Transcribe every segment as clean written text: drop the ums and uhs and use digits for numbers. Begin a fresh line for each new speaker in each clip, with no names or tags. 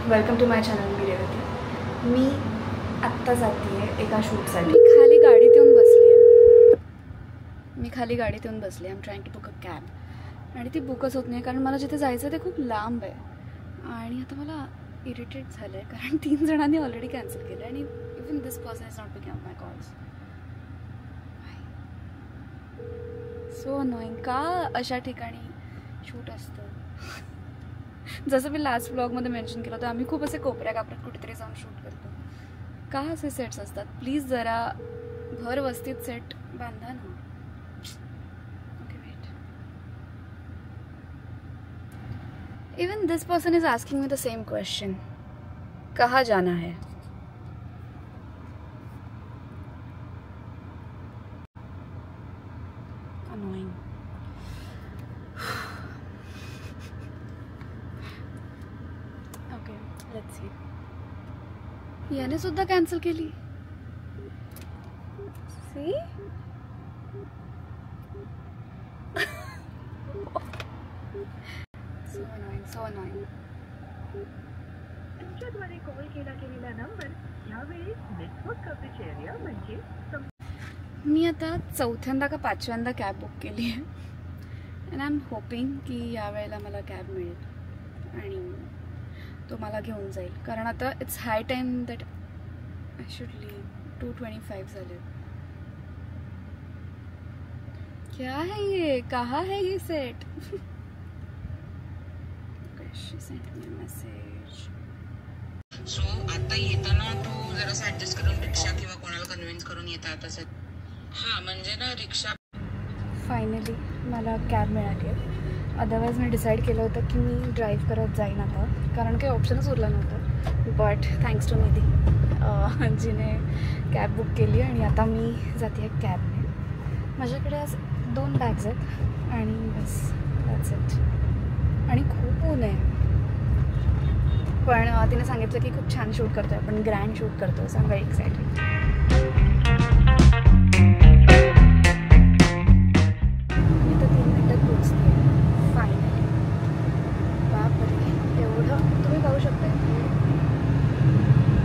Welcome to my channel. मी रेवती. मी आत्ता जाते आहे एका शूटसाठी. खाली गाडीत येऊन बसली आहे. I am trying to book a cab आणि ती बुकच होत नाही, कारण मला जिथे जायचं ते खूप लांब आहे. आणि आता मला इरिटेट झालं आहे, कारण 3 जणांनी ऑलरेडी कॅन्सल केलं आणि even this person is not picking up my calls. So annoying. का अशा ठिकाणी शूट असतं? जसं मी लास्ट ब्लॉगमध्ये मेन्शन केलं होतं, आम्ही खूप असे कोपऱ्या कापऱ्यात कुठेतरी जाऊन शूट करतो. का असे सेट्स असतात? प्लीज जरा भर वस्तीत सेट बांधा ना. Okay wait. Even this person is asking me the same question. कहाँ जाना है? Annoying. Okay, let's see. याने सुद्धा कॅन्सल केली. See? So annoying.
तुमच्याद्वारे कॉल केला गेलेला नंबर यावेळी नेटवर्क कव्हरेज एरिया म्हणजे.
मी आता 4थ्यांदा का 5व्यांदा कॅब बुक केली आहे. अँड आय एम होपिंग की यावेळेला मला कॅब मिळेल आणि तो मला घेऊन जाईल, कारण आता it's high time that I should leave. 2:25 झाले. क्या है ये? कहाँ है ये set? She sent me message.
So आता येताना तू जरासं ॲडजस्ट करून रिक्षा किंवा कोणाला कन्व्हिन्स करून येता तसं. हां म्हणजे ना रिक्षा.
फायनली मला कॅब मिळाली आहे. अदरवाईज मी डिसाईड केलं होतं की मी ड्राईव्ह करत जाईन आता, कारण काही ऑप्शनच उरला नव्हता. बट थँक्स टू निधी जिने कॅब बुक केली आणि आता मी जाते आहे कॅबने. माझ्याकडे आज 2 बॅग्स आहेत आणि बस दॅट्स इट. आणि खूप ऊन आहे, पण तिने सांगितलं की खूप छान शूट करतो आहे, आपण ग्रँड शूट करतो. So I am very excited. मी तर 3 मिनिटात पोचते फायनली. बापरे, एवढं तुम्ही पाहू शकता.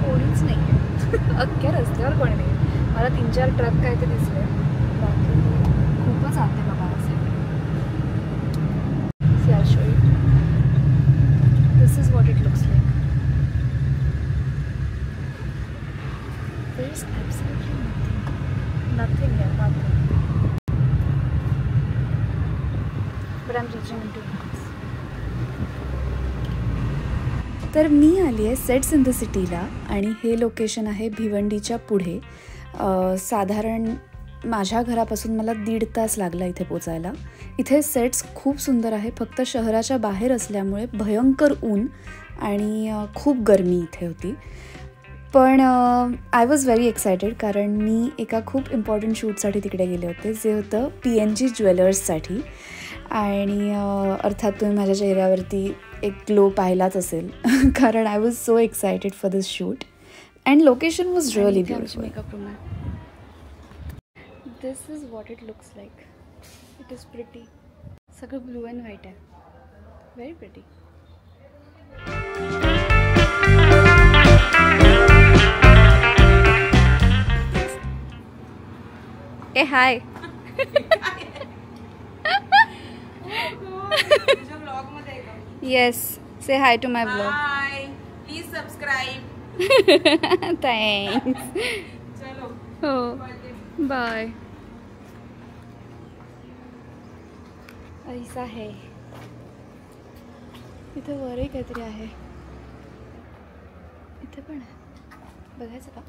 कोणीच नाही आहे अख्ख्या रस्त्यावर, कोणी नाही. मला 3-4 ट्रक काय ते दिसले, बाकी खूपच आते बाबा. I'll show you. This is what it looks like. There is absolutely nothing here, nothing. But I'm reaching in 2 minutes. तर मी आली आहे सेट्स इन द सिटीला आणि हे लोकेशन आहे भिवंडीच्या पुढे. साधारण माझ्या घरापासून मला 1.5 तास लागला इथे पोचायला. इथे सेट्स खूप सुंदर आहे, फक्त शहराच्या बाहेर असल्यामुळे भयंकर ऊन आणि खूप गरमी इथे होती. पण आय वॉज व्हेरी एक्सायटेड, कारण मी एका खूप इम्पॉर्टंट शूटसाठी तिकडे गेले होते, जे होतं PNG ज्वेलर्ससाठी. आणि अर्थात तुम्ही माझ्या चेहऱ्यावरती एक ग्लो पाहिलाच असेल, कारण I was so excited for this shoot and location was really beautiful. Makeup room आहे. This is what it looks like. It is pretty. सगळं ब्लू अँड व्हाईट आहे. Very pretty. Hey, hi.
तुझ्या blog मध्ये का?
Yes. Say hi to my vlog.
Bye. Please subscribe.
Thanks.
चलो.
हो. Bye. ऐसा है. इथे वरही काहीतरी आहे. इथे पण आहे, बघायचं का?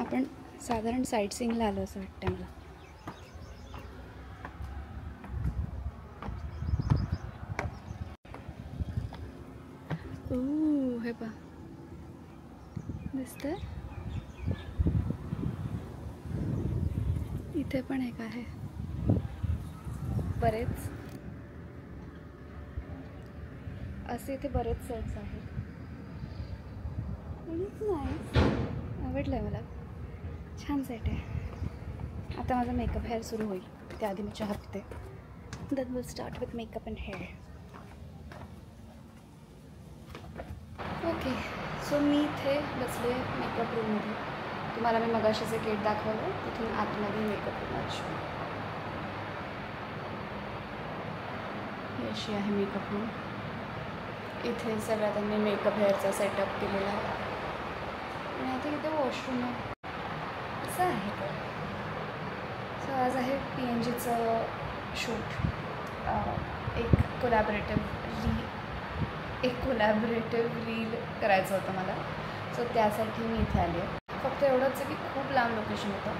आपण साधारण साईट सीइंगला आलो असं वाटतं मला. हे पहा, दिसतंय. इथे पण एक आहे. बरेच असे इथे बरेच सेट्स आहेत. आवडलं मला, छान सेट आहे. आता माझा मेकअप हेअर सुरू होईल, त्याआधी मी चहा पिते. then we'll start with makeup and hair. Okay, so मी इथे बसले मेकअप रूममध्ये. तुम्हाला मी मगाशीचे गेट दाखवलं, तिथून आतमध्ये मेकअप रूम आहे. ही अशी आहे मेकअप रूम. इथे सगळ्या त्यांनी मेकअप हेअरचा सेटअप केलेला आहे आणि आता इथे वॉशरूम आहे. असं आहे तर. सो आज आहे PNGचं शूट. एक कोलॅबरेटिव्ह रील करायचं होतं मला. सो त्यासाठी मी इथे आले. फक्त एवढंच आहे की खूप लांब लोकेशन होतं,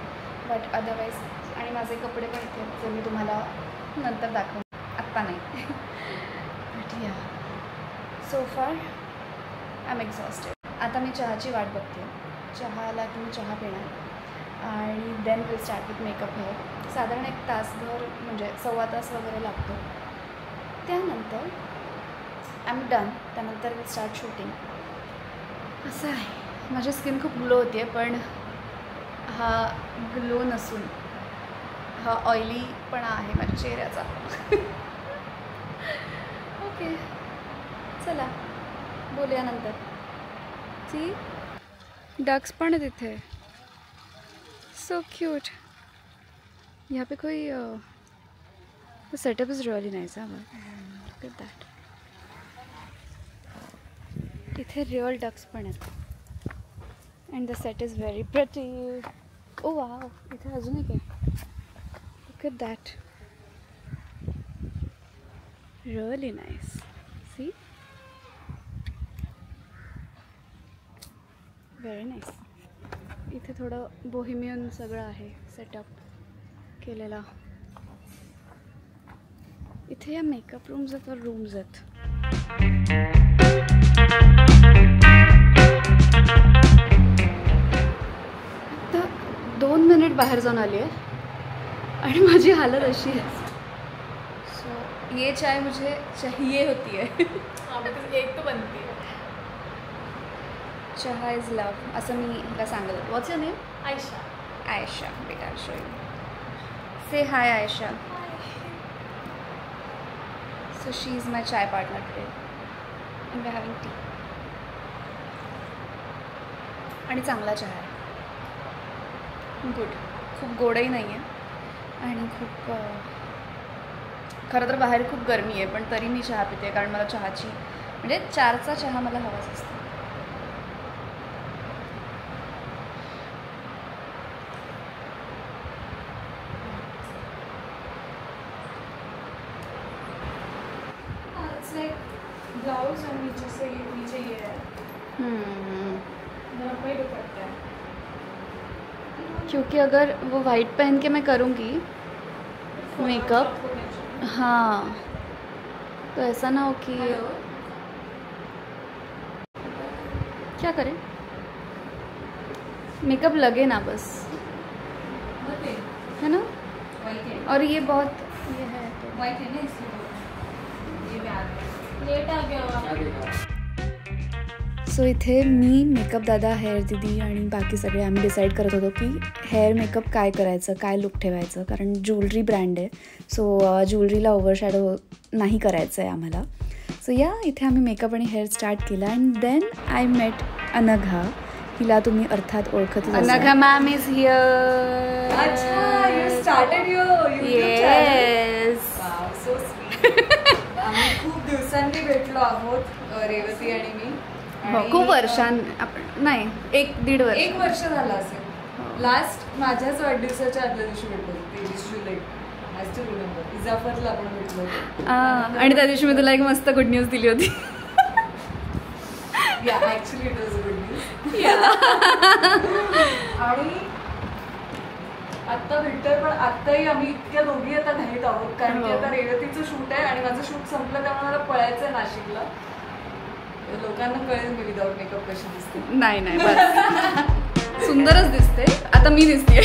बट अदरवाईज आणि माझे कपडे पण इथे जे मी तुम्हाला नंतर दाखवून, आत्ता नाही. बट या, सो फार आय एम एक्झॉस्टेड. आता मी चहाची वाट बघते. चहाला की मी चहा पिणार आणि then will start with makeup hair. साधारण 1 तासभर म्हणजे 1.25 तास वगैरे लागतो. त्यानंतर आय एम डन. त्यानंतर विल स्टार्ट शूटिंग. असं आहे. माझी स्किन खूप ग्लो होती आहे, पण हा ग्लो नसून हा ऑइलीपणा आहे माझ्या चेहऱ्याचा. ओके, चला बोलूया नंतर. सी डक्स पण है तिथे. So cute. यहाँ पे कोई setup is really nice. Look at that. इथे रियल डक्स पण आहेत and the set is very pretty. Oh wow, इथे अजून एक आहे. Look at that. Really nice. See, very nice. इथे थोडं बोहेमियन सगळं आहे सेटअप केलेला. इथे या मेकअप रूम्स आहेत वर रूम्स आहेत. आता 2 मिनिट बाहेर जाऊन आली आहे आणि माझी हालत अशी आहे. सो ये चाय मुझे चाहिए होती है.
एक तो बनती है.
चहा इज लव असं मी हिला सांगत होते. What's your name?
Ayesha.
Ayesha. बेटा show you. Say hi Ayesha. So she is my chai partner today and we are having tea. आणि चांगला चहा आहे. गुड. खूप गोडही नाही आहे आणि खूप खरं तर बाहेर खूप गरमी आहे, पण तरी मी चहा पिते कारण मला चहाची म्हणजे 4चा चहा मला हवाच असतो.
ब्लाउज और नीचे ये है. नॉर्मल दुपट्टा है.
क्योंकि अगर वो वाइट पहन के मैं करूँगी मेकअप, हाँ, तो ऐसा ना हो कि क्या करें, मेकअप लगे ना बस, है ना. और ये बहुत ये है तो
वाइट है ना इसलिए ये भी आ गया. लेट आ गया.
सो इथे मी, मेकअप दादा, हेअर दीदी आणि बाकी सगळे आम्ही डिसाईड करत होतो की हेअर मेकअप काय करायचं, काय लुक ठेवायचं, कारण ज्वेलरी ब्रँड आहे. सो ज्वेलरीला ओव्हरशॅडो नाही करायचं आहे आम्हाला. सो या इथे आम्ही मेकअप आणि हेअर स्टार्ट केला and then I met Anagha. हिला तुम्ही अर्थात ओळखत. Anagha ma'am is here.
अच्छा, you started your YouTube channel.
Yes.
Wow, so sweet. आम्ही खूप दिवसांनी भेटलो आहोत, रेवती आणि मी.
खूप आपण नाही 1-1.5 वर्ष.
1 वर्ष झालं असेल. लास्ट माझ्याच वाढदिवसाच्या आदल्या दिवशी भेटलो, 23 जुलै. I still remember. इजाफरला आपण भेटलो होतो.
आणि त्या दिवशी मी तुला एक मस्त गुड न्यूज दिली होती.
या actually it was good news. आणि आत्ता भेटतोय, पण आत्ताही आम्ही इतक्या दोघी आता घाईत आहोत कारण की आता रेवतीचं शूट आहे आणि माझं शूट संपलं, त्यामुळे मला पळायचं आहे नाशिकला. लोकांना कळेल मी विदाऊट मेकअप कशी दिसते.
नाही बस सुंदरच दिसते. आता मी दिसते.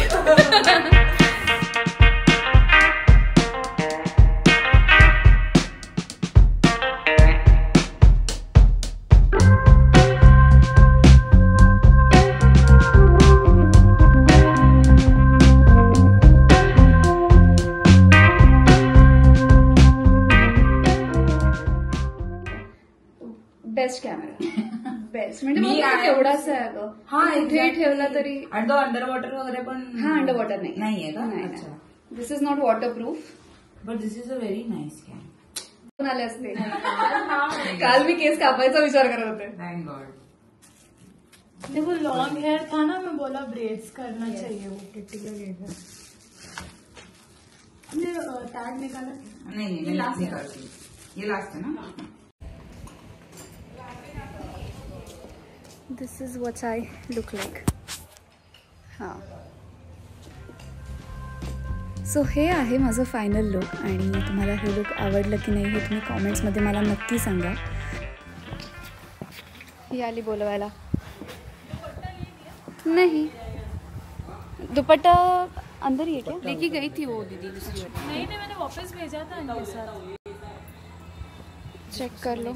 केवढाच आहे अगं.
हा,
तू कुठेही
exactly.
ठेवला तरी.
आणि तो अंडर वॉटर वगैरे पण
हा, अंडर वॉटर नाही.
नाहीये का? अच्छा.
This is not waterproof.
But this is a very nice can.
आले असते. काल मी केस कापायचा विचार करत होते.
Thank God.
देखो लॉन्ग हेयर था ना, मैं बोला ब्रेड्स करना चाहिए, वो किट्टी का लेगा। हमने टैग निकाला।
नहीं मैं लास्ट निकालती हूँ. ये लास्ट है ना.
This is what I look like. हां, सो हे आहे माझं फायनल लुक. आणि तुम्हाला हे लुक आवडलं की नाही हे तुम्ही कॉमेंट्समध्ये मला नक्की सांगा. ही आली बोलवायला. नहीं, दुपट्टा अंदर ही है क्या? लेके गई थी वो दीदी दूसरी वाली.
नहीं मैंने वापस भेजा था इनके साथ.
चेक कर लो.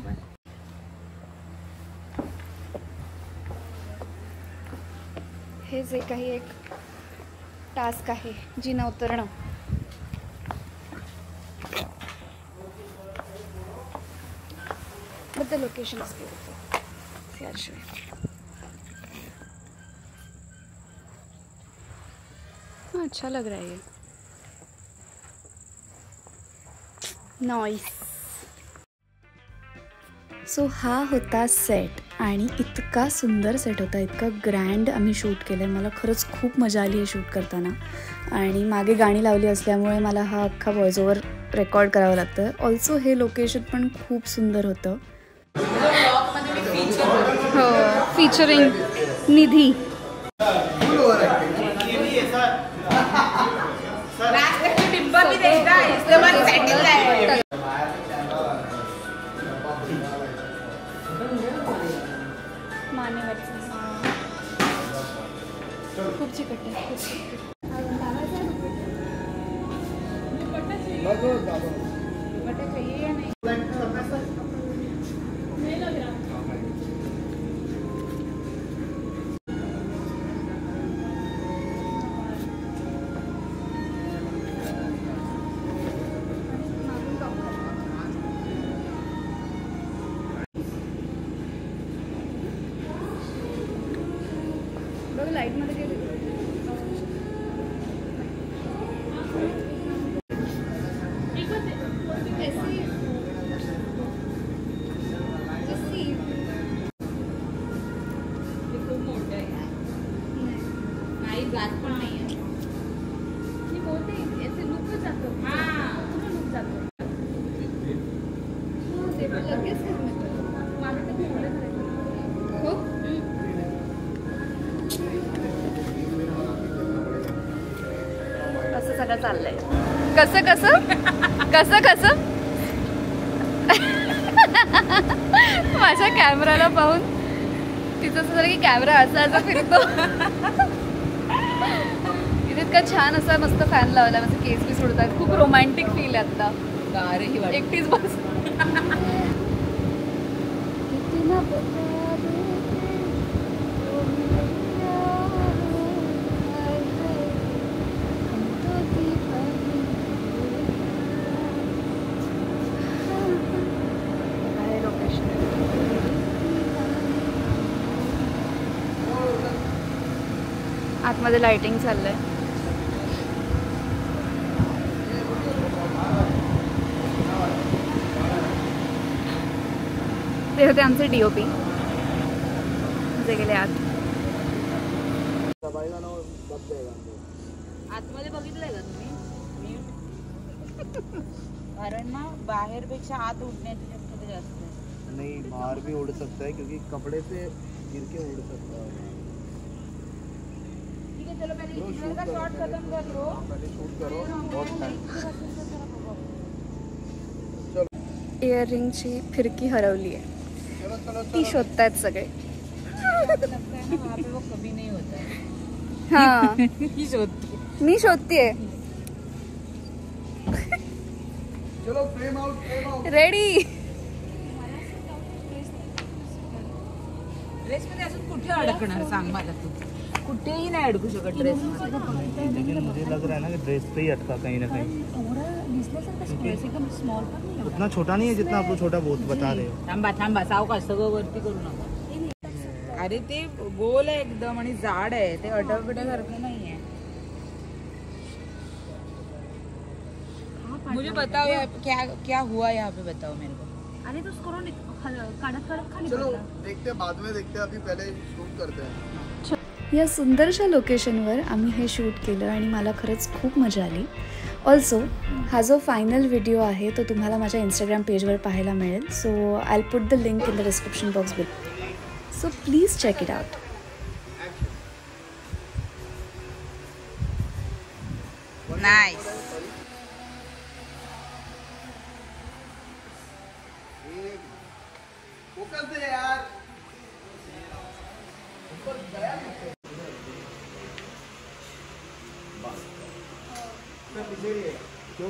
हे जे काही एक टास्क आहे जिना उतरणं. But the location is beautiful. याशिवाय अच्छा लग रहा है ये. नॉइस. सो हा होता सेट आणि इतका सुंदर सेट होता, इतका ग्रँड आम्ही शूट केलं आहे. मला खरंच खूप मजा आली आहे शूट करताना. आणि मागे गाणी लावली असल्यामुळे मला हा अख्खा व्हॉइस ओव्हर रेकॉर्ड करावं लागतं. ऑल्सो हे लोकेशन पण खूप सुंदर होतं. हो, फीचरिंग निधी. खूप चिकट आहे. लाईट मध्ये गेली.
जात पण नाहीये.
मी बोलते याचे लुक जातो. पूर्ण लुक जातो. ते पण लगेच मला तर एवढं करायचं. हो, कसं सगळं चाललंय. कसं कसं कसं कसं माझ्या कॅमेराला पाहून तिचं असं झालं की कॅमेरा असा असा फिरतो. इथे इतका छान असा मस्त फॅन लावला. माझे केस बी सोडतात. खूप रोमॅन्टिक फील आहे आता.
गारही
एकटीच बस. आतमध्ये लाइटिंग चाललंय. ते होते आमचे DOP जे गेले आत.
आतमध्ये बघितलंय का तुम्ही? कारण ना बाहेरपेक्षा आत उडण्याची शक्यता जास्त आहे.
नहीं, बाहर भी उड़ सकता है क्योंकि कपड़े से गिर के उड़ सकता है.
ठीक है, चलो पहले इधर का शॉट खत्म कर लो.
पहले शूट करो. बहुत टाइम.
इयररिंगची फिरकी हरवली आहे.
चलो चलो
ती शोधतायत सगळे.
लगता है ना वहाँ पे वो कभी नहीं होता है.
हाँ,
ही शोधती.
मी शोधतीये.
चलो फ्रेम आउट.
रेडी.
ड्रेस मध्ये अजून कुठे अडकणार सांग मला तू. कुठेही नाही अडकू शकत ड्रेस मध्ये.
लेकिन मुझे लग रहा है ना कि ड्रेस पे ही अटका कहीं ना कहीं. उतना छोटा नहीं है जितना आप लोग छोटा बहुत बता रहे हो.
थांबा थांबा सावकाश, सगळं वरती करू नका. अरे ते गोल आहे एकदम आणि जाड आहे ते अटकबिटासारखं नाही आहे. मुझे बताओ यार क्या क्या हुआ यहाँ पे बताओ मेरे को.
अरे तो करून काढत काढत खाली
चलो देखते हैं, बाद में देखते हैं, अभी पहले शूट करते हैं.
या सुंदरशा लोकेशनवर आम्ही हे शूट केलं आणि मला खरंच खूप मजा आली. ऑल्सो हा जो फायनल व्हिडिओ आहे तो तुम्हाला माझ्या इंस्टाग्राम पेजवर पाहायला मिळेल. So I put the link in the description box below. So please check it out.
Nice.
Focus दे यार. क्यों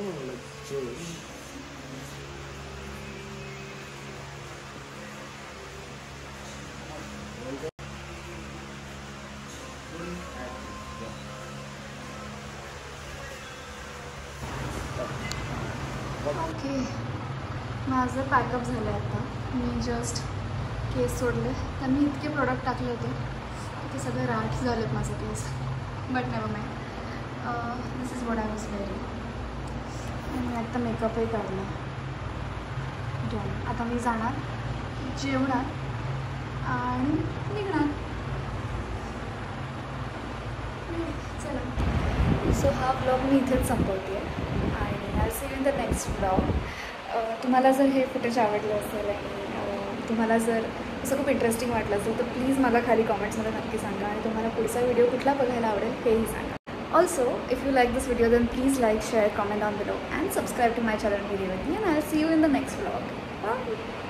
ओके, माझं पॅकअप झालं आहे आता. मी जस्ट केस सोडले. तर मी इतके प्रोडक्ट टाकले होते की ते सगळे राठ झालेत माझे केस. But never mind, this is what I was wearing. आणि आत्ता मेकअपही काढला. आता मी जाणार, जेवणार आणि निघणार. चला, सो हा ब्लॉग मी इथेच संपवते आहे आणि I see you in the next blog. तुम्हाला जर हे फुटेज आवडलं असेल आणि तुम्हाला जर असं खूप इंटरेस्टिंग वाटलं असेल तर प्लीज मला खाली कॉमेंट्समध्ये नक्की सांगा आणि तुम्हाला पुढचा व्हिडिओ कुठला बघायला आवडेल हेही सांगा. Also, if you like this video, then please like, share, comment down below and subscribe to my channel and video with me, and I'll see you in the next vlog. Bye.